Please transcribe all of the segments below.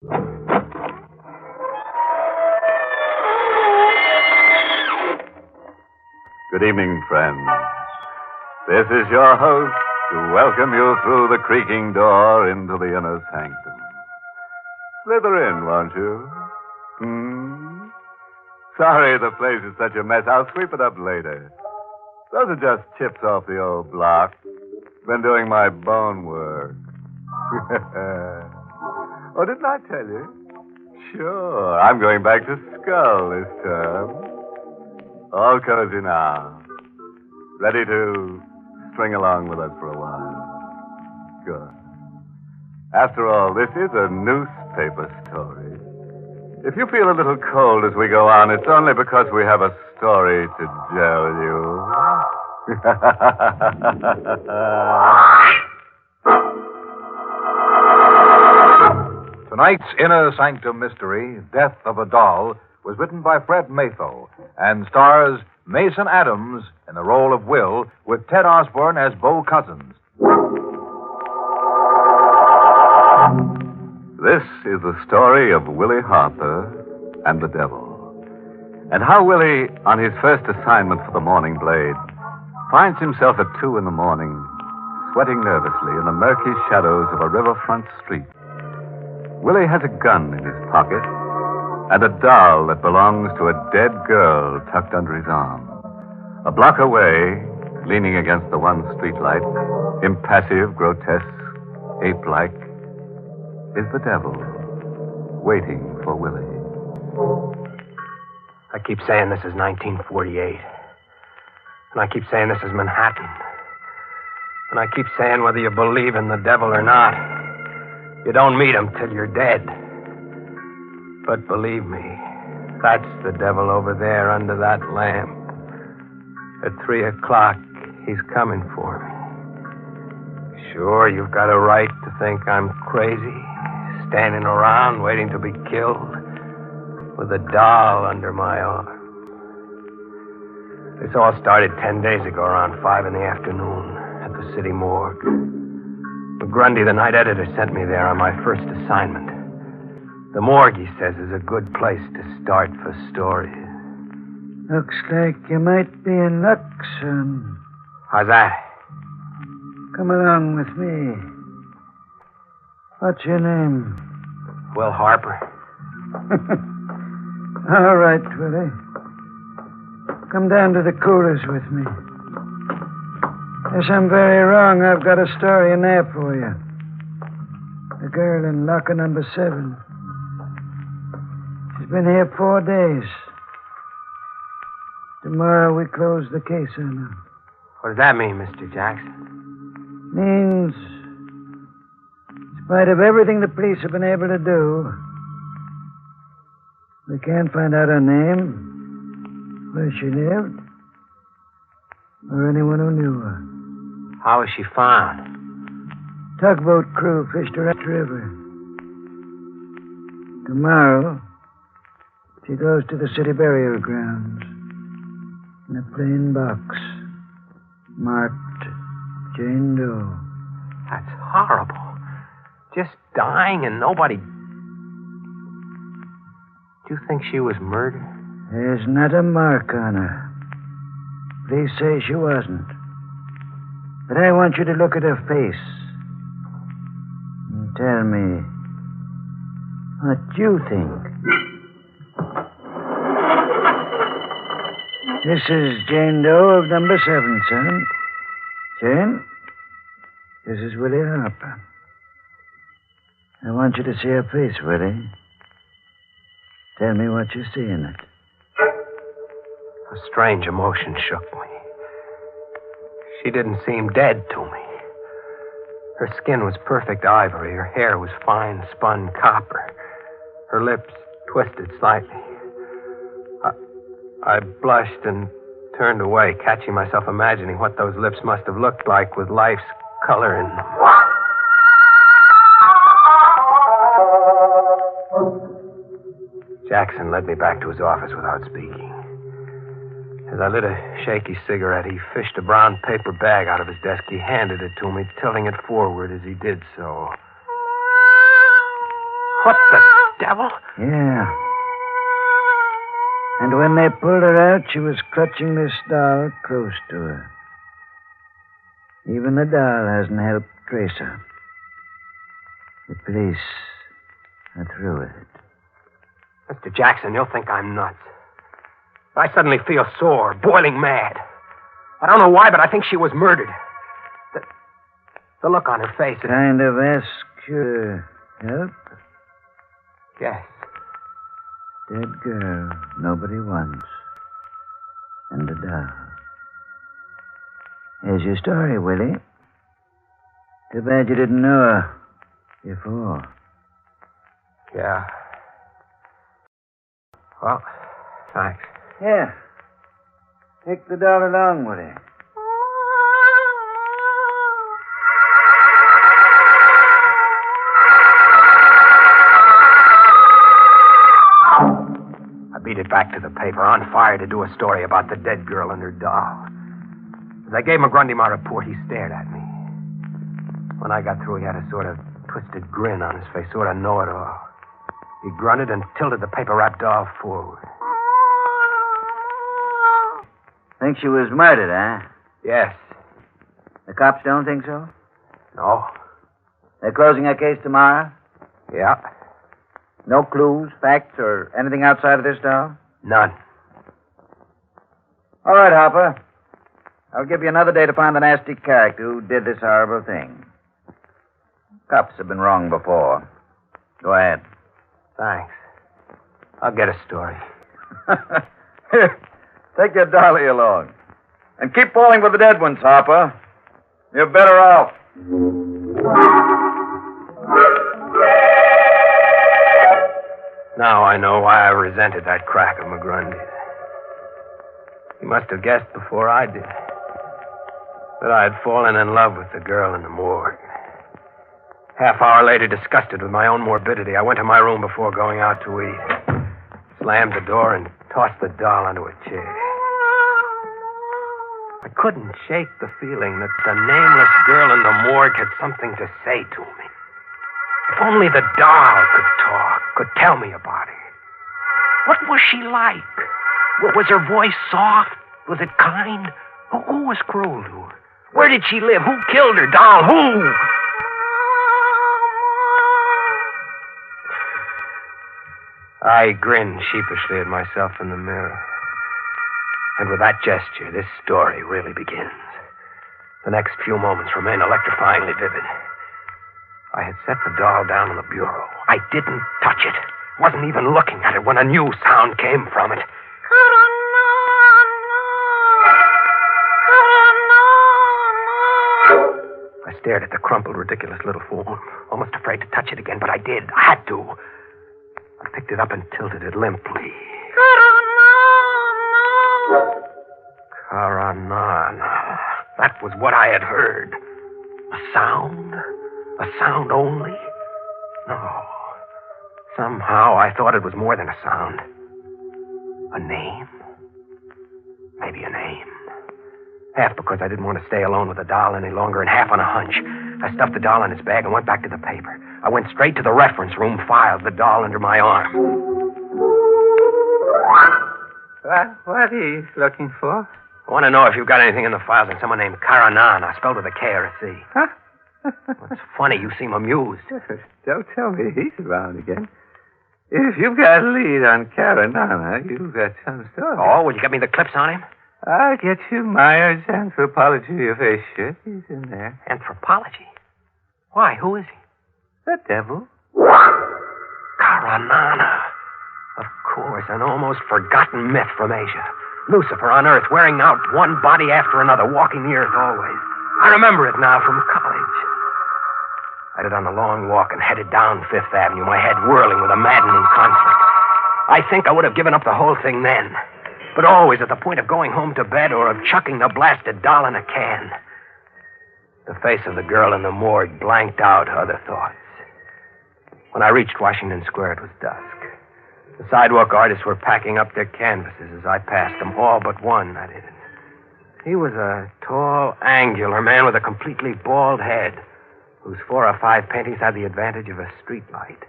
Good evening, friends. This is your host to welcome you through the creaking door into the Inner Sanctum. Slither in, won't you? Sorry the place is such a mess. I'll sweep it up later. Those are just chips off the old block. Been doing my bone work. Oh, didn't I tell you? Sure, I'm going back to Skull this term. All cozy now. Ready to string along with us for a while. Good. After all, this is a newspaper story. If you feel a little cold as we go on, it's only because we have a story to tell you. Tonight's Inner Sanctum mystery, Death of a Doll, was written by Fred Matho and stars Mason Adams in the role of Will, with Ted Osborne as Bo Cousins. This is the story of Willie Harper and the devil, and how Willie, on his first assignment for the Morning Blade, finds himself at 2 in the morning, sweating nervously in the murky shadows of a riverfront street. Willie has a gun in his pocket and a doll that belongs to a dead girl tucked under his arm. A block away, leaning against the one streetlight, impassive, grotesque, ape-like, is the devil, waiting for Willie. I keep saying this is 1948. And I keep saying this is Manhattan. And I keep saying whether you believe in the devil or not, you don't meet him till you're dead. But believe me, that's the devil over there under that lamp. At 3 o'clock, he's coming for me. Sure, you've got a right to think I'm crazy, standing around waiting to be killed with a doll under my arm. This all started 10 days ago around 5 in the afternoon at the city morgue. McGrundy, the night editor, sent me there on my first assignment. The morgue, he says, is a good place to start for stories. Looks like you might be in luck, son. How's that? Come along with me. What's your name? Will Harper. All right, Willie. Come down to the coolers with me. Yes, I'm very wrong. I've got a story in there for you. The girl in locker number 7. She's been here 4 days. Tomorrow we close the case on her. What does that mean, Mr. Jackson? Means, in spite of everything the police have been able to do, we can't find out her name, where she lived, or anyone who knew her. How was she found? Tugboat crew fished her up the river. Tomorrow, she goes to the city burial grounds in a plain box marked Jane Doe. That's horrible. Just dying and nobody... Do you think she was murdered? There's not a mark on her. Police say she wasn't. But I want you to look at her face and tell me what you think. This is Jane Doe of number 7, son. Jane, this is Willie Harper. I want you to see her face, Willie. Tell me what you see in it. A strange emotion shook me. She didn't seem dead to me. Her skin was perfect ivory. Her hair was fine spun copper. Her lips twisted slightly. I blushed and turned away, catching myself imagining what those lips must have looked like with life's color in them. Jackson led me back to his office without speaking. As I lit a shaky cigarette, he fished a brown paper bag out of his desk. He handed it to me, tilting it forward as he did so. What the devil? Yeah. And when they pulled her out, she was clutching this doll close to her. Even the doll hasn't helped trace her. The police are through with it. Mr. Jackson, you'll think I'm nuts. I suddenly feel sore, boiling mad. I don't know why, but I think she was murdered. The look on her face. Kind of ask you to help? Yes. Dead girl nobody wants. And a doll. Here's your story, Willie. Too bad you didn't know her before. Yeah. Well, thanks. Here. Take the doll along, Willie. I beat it back to the paper, on fire to do a story about the dead girl and her doll. As I gave McGrundy my report, he stared at me. When I got through, he had a sort of twisted grin on his face, sort of know-it-all. He grunted and tilted the paper-wrapped doll forward. Think she was murdered, huh? Yes. The cops don't think so? No. They're closing her case tomorrow? Yeah. No clues, facts, or anything outside of this doll? None. All right, Hopper. I'll give you another day to find the nasty character who did this horrible thing. Cops have been wrong before. Go ahead. Thanks. I'll get a story. Here, take your dolly along. And keep falling with the dead ones, Hopper. You're better off. Now I know why I resented that crack of McGrundy's. He must have guessed before I did that I had fallen in love with the girl in the morgue. Half hour later, disgusted with my own morbidity, I went to my room before going out to eat. Slammed the door and tossed the doll onto a chair. I couldn't shake the feeling that the nameless girl in the morgue had something to say to me. If only the doll could talk, could tell me about her. What was she like? Was her voice soft? Was it kind? Who was cruel to her? Where did she live? Who killed her? Doll, who? I grinned sheepishly at myself in the mirror. And with that gesture, this story really begins. The next few moments remain electrifyingly vivid. I had set the doll down on the bureau. I didn't touch it. Wasn't even looking at it when a new sound came from it. I stared at the crumpled, ridiculous little form, almost afraid to touch it again, but I did. I had to. I picked it up and tilted it limply. Karanana. That was what I had heard. A sound? A sound only? No. Somehow I thought it was more than a sound. A name? Maybe a name. Half because I didn't want to stay alone with the doll any longer, and half on a hunch. I stuffed the doll in its bag and went back to the paper. I went straight to the reference room, filed the doll under my arm. What are you looking for? I want to know if you've got anything in the files on someone named Karanana, spelled with a K or a C. Huh? It's funny, you seem amused. Don't tell me he's around again. If you've got a lead on Karanana, you've got some story. Oh, will you get me the clips on him? I'll get you Myers' Anthropology of Asia. He's in there. Anthropology? Why? Who is he? The devil. Karanana. Of course, an almost forgotten myth from Asia. Lucifer on Earth, wearing out one body after another, walking the earth always. I remember it now from college. I did on a long walk and headed down Fifth Avenue, my head whirling with a maddening conflict. I think I would have given up the whole thing then, but always at the point of going home to bed or of chucking the blasted doll in a can. The face of the girl in the morgue blanked out other thoughts. When I reached Washington Square, it was dusk. The sidewalk artists were packing up their canvases as I passed them, all but one, that is. He was a tall, angular man with a completely bald head, whose 4 or 5 paintings had the advantage of a street light.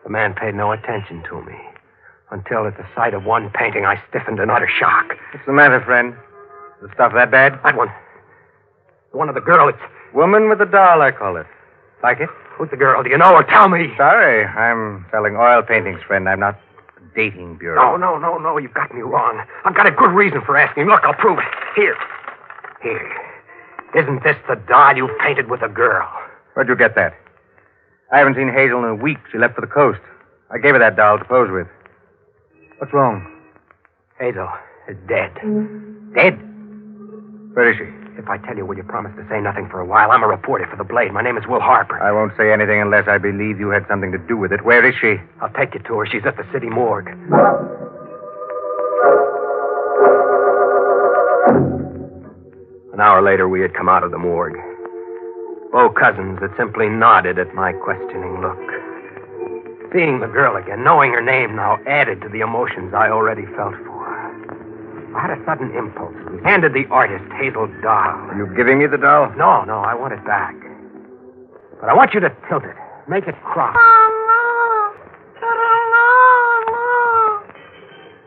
The man paid no attention to me. Until at the sight of one painting, I stiffened in utter shock. What's the matter, friend? Is the stuff that bad? That one. The one of the girl. It's... Woman with a doll, I call it. Like it? Who's the girl? Do you know her? Tell me. Sorry, I'm selling oil paintings, friend. I'm not a dating bureau. No. You've got me wrong. I've got a good reason for asking. Look, I'll prove it. Here. Isn't this the doll you painted with a girl? Where'd you get that? I haven't seen Hazel in a week. She left for the coast. I gave her that doll to pose with. What's wrong? Hazel is dead. Dead? Where is she? If I tell you, will you promise to say nothing for a while? I'm a reporter for the Blade. My name is Will Harper. I won't say anything unless I believe you had something to do with it. Where is she? I'll take you to her. She's at the city morgue. An hour later, we had come out of the morgue. Bo Cousins had simply nodded at my questioning look. Seeing the girl again, knowing her name now, added to the emotions I already felt for her. I had a sudden impulse. Handed the artist Hazel's doll. Are you giving me the doll? No, I want it back. But I want you to tilt it. Make it cross.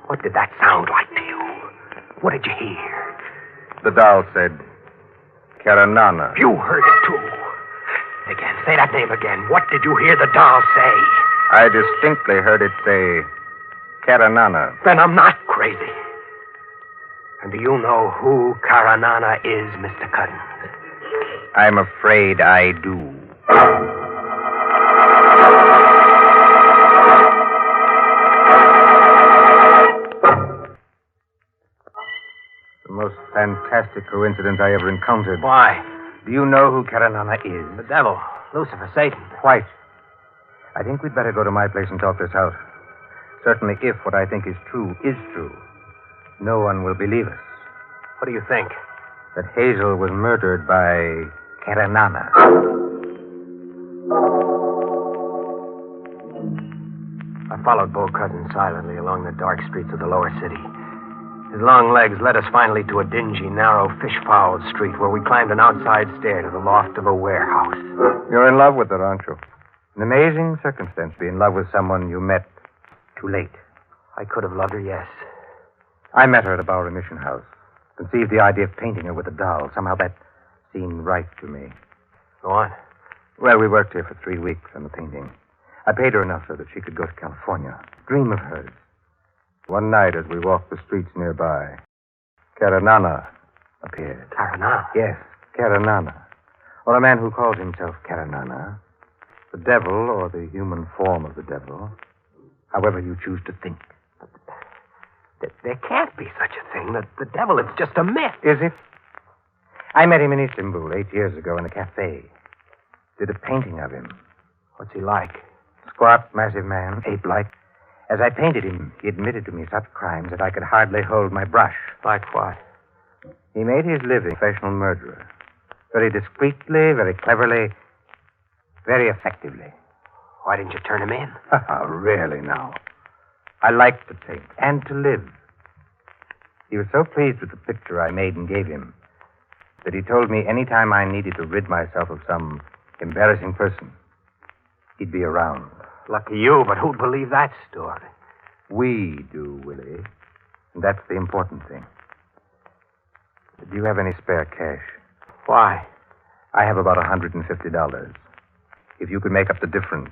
What did that sound like to you? What did you hear? The doll said, Karanana. You heard it, too. Again, say that name again. What did you hear the doll say? I distinctly heard it say, Karanana. Then I'm not crazy. And do you know who Karanana is, Mr. Cousins? I'm afraid I do. The most fantastic coincidence I ever encountered. Why? Do you know who Karanana is? The devil. Lucifer, Satan. Quite. I think we'd better go to my place and talk this out. Certainly, if what I think is true, no one will believe us. What do you think? That Hazel was murdered by Karanana. I followed Bo Cousins silently along the dark streets of the lower city. His long legs led us finally to a dingy, narrow, fish-fouled street where we climbed an outside stair to the loft of a warehouse. You're in love with her, aren't you? An amazing circumstance to be in love with someone you met too late. I could have loved her, yes. I met her at a Bowery Mission House. Conceived the idea of painting her with a doll. Somehow that seemed right to me. Go on. Well, we worked here for 3 weeks on the painting. I paid her enough so that she could go to California. Dream of hers. One night as we walked the streets nearby, Karanana appeared. Karanana? Yes, Karanana. Or a man who calls himself Karanana. The devil, or the human form of the devil. However you choose to think. There can't be such a thing. The devil is just a myth. Is it? I met him in Istanbul 8 years ago in a cafe. Did a painting of him. What's he like? Squat, massive man, ape-like. As I painted him, he admitted to me such crimes that I could hardly hold my brush. Like what? He made his living a professional murderer. Very discreetly, very cleverly, very effectively. Why didn't you turn him in? Really, now. I liked to paint and to live. He was so pleased with the picture I made and gave him that he told me any time I needed to rid myself of some embarrassing person, he'd be around. Lucky you, but who'd believe that story? We do, Willie. And that's the important thing. Do you have any spare cash? Why? I have about $150. If you could make up the difference,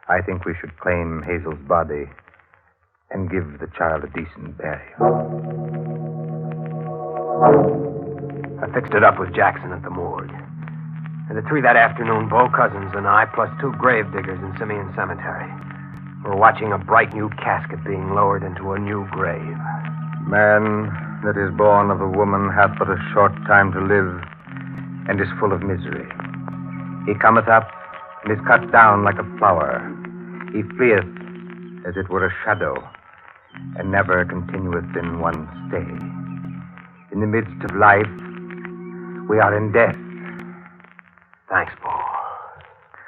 I think we should claim Hazel's body and give the child a decent burial. I fixed it up with Jackson at the morgue. And at 3 that afternoon, Bo Cousins and I, plus 2 gravediggers in Simeon Cemetery, were watching a bright new casket being lowered into a new grave. Man that is born of a woman hath but a short time to live, and is full of misery. He cometh up, and is cut down like a flower. He fleeth as it were a shadow, and never continueth in one stay. In the midst of life, we are in death. Thanks, Paul.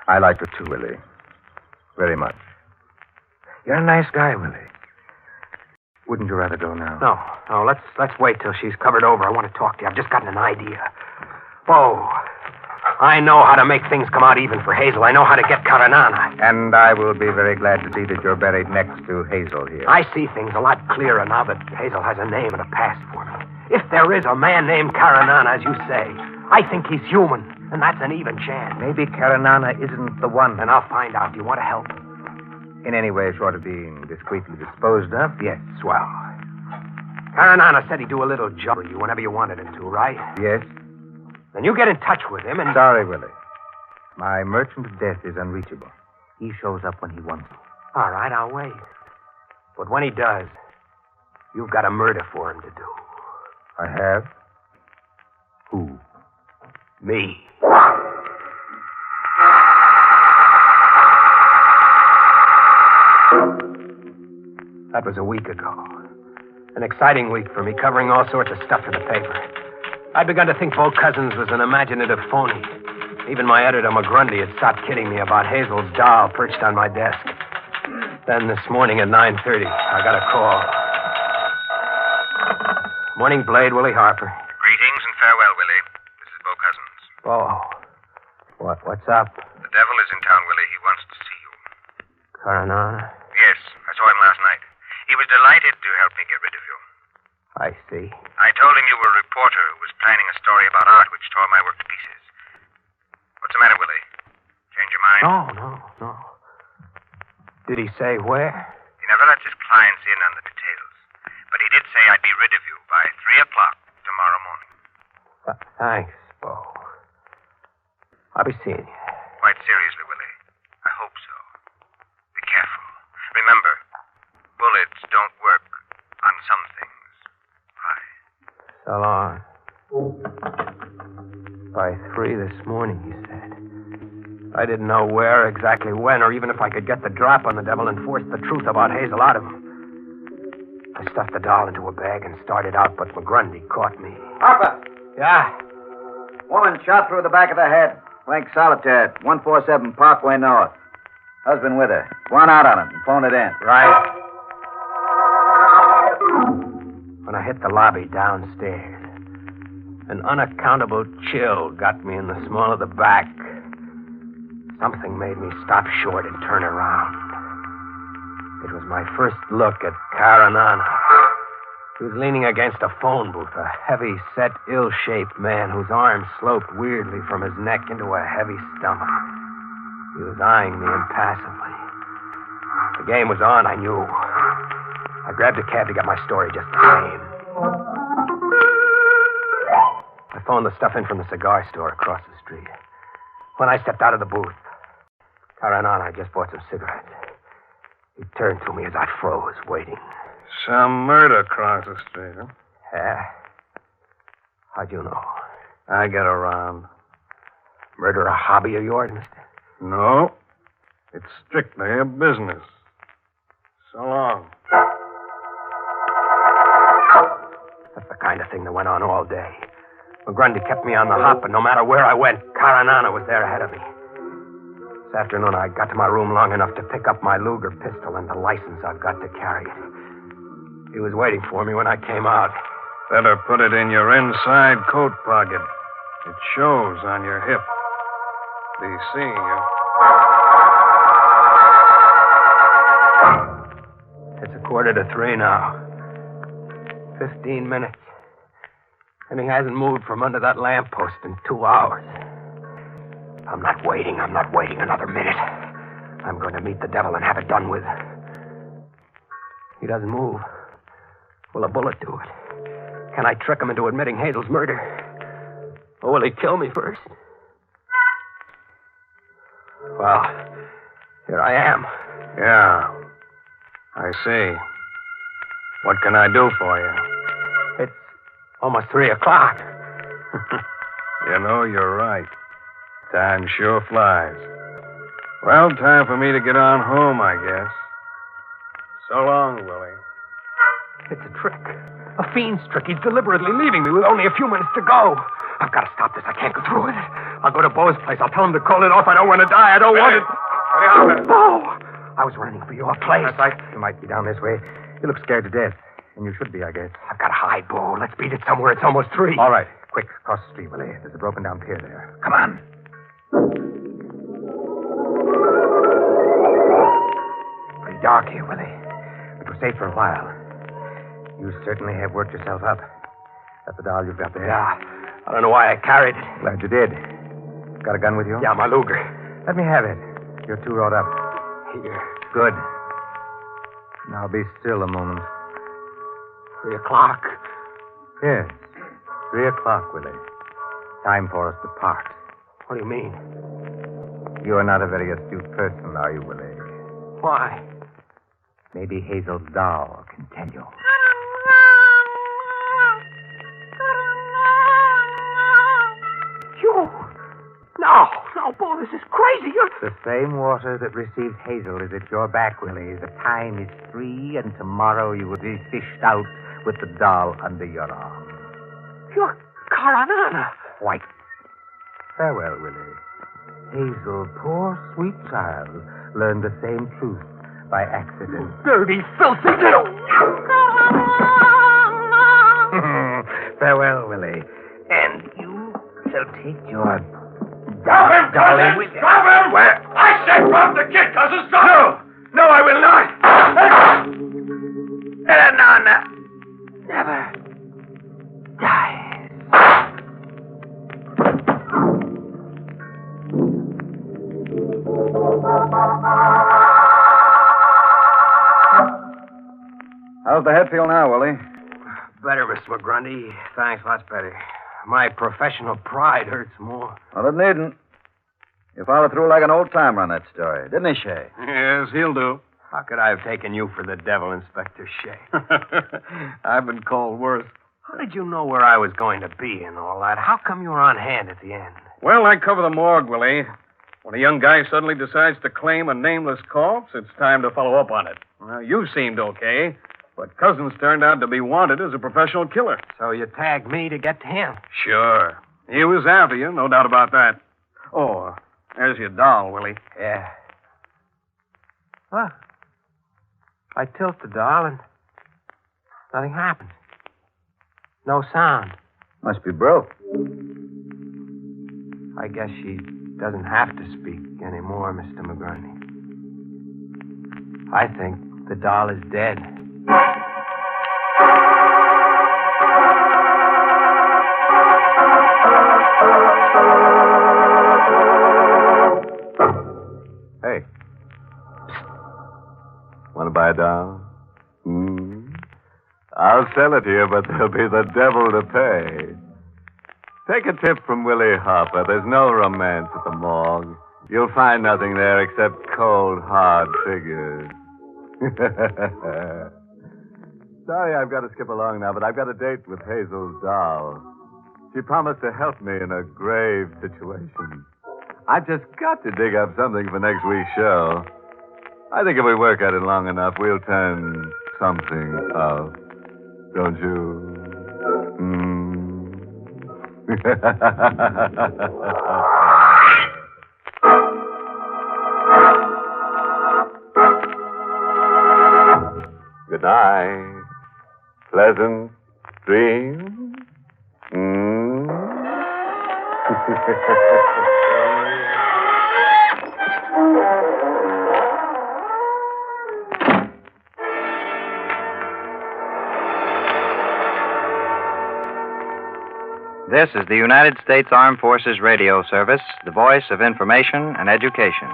I liked it too, Willie. Very much. You're a nice guy, Willie. Wouldn't you rather go now? No. Let's wait till she's covered over. I want to talk to you. I've just gotten an idea. Bo, I know how to make things come out even for Hazel. I know how to get Caranana. And I will be very glad to see that you're buried next to Hazel here. I see things a lot clearer now that Hazel has a name and a past for me. If there is a man named Caranana, as you say, I think he's human, and that's an even chance. Maybe Caranana isn't the one. Then I'll find out. Do you want to help? In any way short of being discreetly disposed of, yes. Swell. Caranana said he'd do a little job for you whenever you wanted him to, right? Yes. Then you get in touch with him and... Sorry, Willie. My merchant of death is unreachable. He shows up when he wants to. All right, I'll wait. But when he does, you've got a murder for him to do. I have? Who? Me. That was a week ago. An exciting week for me, covering all sorts of stuff for the paper. I'd begun to think Bo Cousins was an imaginative phony. Even my editor, McGrundy, had stopped kidding me about Hazel's doll perched on my desk. Then this morning at 9:30, I got a call. Morning, Blade, Willie Harper. Greetings and farewell, Willie. This is Bo Cousins. Bo. What's up? The devil is in town, Willie. He wants to see you. Caranana? Yes, I saw him last night. He was delighted to help me get rid of you. I see. I told him you were a reporter who was planning a story about art which tore my work to pieces. What's the matter, Willie? Change your mind? No. Did he say where? He never lets his clients in on the details. But he did say I'd be rid of you by 3 o'clock tomorrow morning. Thanks, Bo. I'll be seeing you. Quite seriously, Willie. I hope so. Be careful. Remember, bullets don't work on some things. So long. By 3 this morning, he said. I didn't know where, exactly when, or even if I could get the drop on the devil and force the truth about Hazel out of him. I stuffed the doll into a bag and started out, but McGrundy caught me. Harper! Yeah? Woman shot through the back of the head. Blank solitaire, 147 Parkway North. Husband with her. Go on out on it and phone it in. Right. When I hit the lobby downstairs, an unaccountable chill got me in the small of the back. Something made me stop short and turn around. It was my first look at Caranana. He was leaning against a phone booth, a heavy-set, ill-shaped man whose arms sloped weirdly from his neck into a heavy stomach. He was eyeing me impassively. The game was on, I knew. I grabbed a cab to get my story just the same. I phoned the stuff in from the cigar store across the street. When I stepped out of the booth, Caranana had just bought some cigarettes. He turned to me as I froze, waiting. Some murder across the street, huh? Yeah? How'd you know? I get around. Murder a hobby of yours, mister? No. It's strictly a business. So long. That's the kind of thing that went on all day. McGrundy kept me on the hop, and no matter where I went, Caranana was there ahead of me. This afternoon, I got to my room long enough to pick up my Luger pistol and the license I've got to carry it. He was waiting for me when I came out. Better put it in your inside coat pocket. It shows on your hip. Be seeing you. It's 2:45 now. 15 minutes. And he hasn't moved from under that lamppost in 2 hours. I'm not waiting another minute. I'm going to meet the devil and have it done with. He doesn't move. Will a bullet do it? Can I trick him into admitting Hazel's murder? Or will he kill me first? Well, here I am. Yeah. I see. What can I do for you? It's almost 3 o'clock. You know, you're right. Time sure flies. Well, time for me to get on home, I guess. So long, Willie. It's a trick. A fiend's trick. He's deliberately leaving me with only a few minutes to go. I've got to stop this. I can't go through with it. I'll go to Bo's place. I'll tell him to call it off. I don't want to die. I don't want it. Bo! I was running for your place. That's right. You might be down this way. You look scared to death. And you should be, I guess. I've got to hide, Bo. Let's beat it somewhere. It's almost 3. All right. Quick, across the street, Willie. There's a broken down pier there. Come on. Pretty dark here, Willie. But we're safe for a while. You certainly have worked yourself up. That's the doll you've got there. Yeah. I don't know why I carried it. Glad you did. Got a gun with you? Yeah, my Luger. Let me have it. You're too wrought up. Here. Good. Now be still a moment. 3 o'clock. Yes. 3 o'clock, Willie. Time for us to part. What do you mean? You are not a very astute person, are you, Willie? Why? Maybe Hazel's doll can tell you. You? No, Bo, this is crazy. You're... The same water that received Hazel is at your back, Willie. The time is 3, and tomorrow you will be fished out with the doll under your arm. You're Karanana. White. Farewell, Willie. Hazel, poor sweet child, learned the same truth by accident. Dirty, filthy little... Farewell, Willie. And you shall take your Stop him, darling cousin! with you. Stop him! Where? I said drop the kid, cousin! Stop! No, I will not! Eleanor never dies. How's the head feel now, Willie? Better, Mr. McGrundy. Thanks, lots better. My professional pride hurts more. Well, it needn't. You followed through like an old timer on that story, didn't he, Shay? Yes, he'll do. How could I have taken you for the devil, Inspector Shea? I've been called worse. How did you know where I was going to be and all that? How come you were on hand at the end? Well, I cover the morgue, Willie. When a young guy suddenly decides to claim a nameless corpse, it's time to follow up on it. Well, you seemed okay, but Cousins turned out to be wanted as a professional killer. So you tagged me to get to him. Sure. He was after you, no doubt about that. Oh, there's your doll, Willie. Yeah. Well, I tilt the doll and nothing happens. No sound. Must be broke. I guess she doesn't have to speak anymore, Mr. McGrundy. I think the doll is dead. Hey. Want to buy a doll? I'll sell it to you, but there'll be the devil to pay. Take a tip from Willie Harper. There's no romance at the morgue. You'll find nothing there except cold, hard figures. Sorry I've got to skip along now, but I've got a date with Hazel's doll. She promised to help me in a grave situation. I've just got to dig up something for next week's show. I think if we work at it long enough, we'll turn something up. Don't you? Good night. Pleasant dreams. This is the United States Armed Forces Radio Service, the voice of information and education.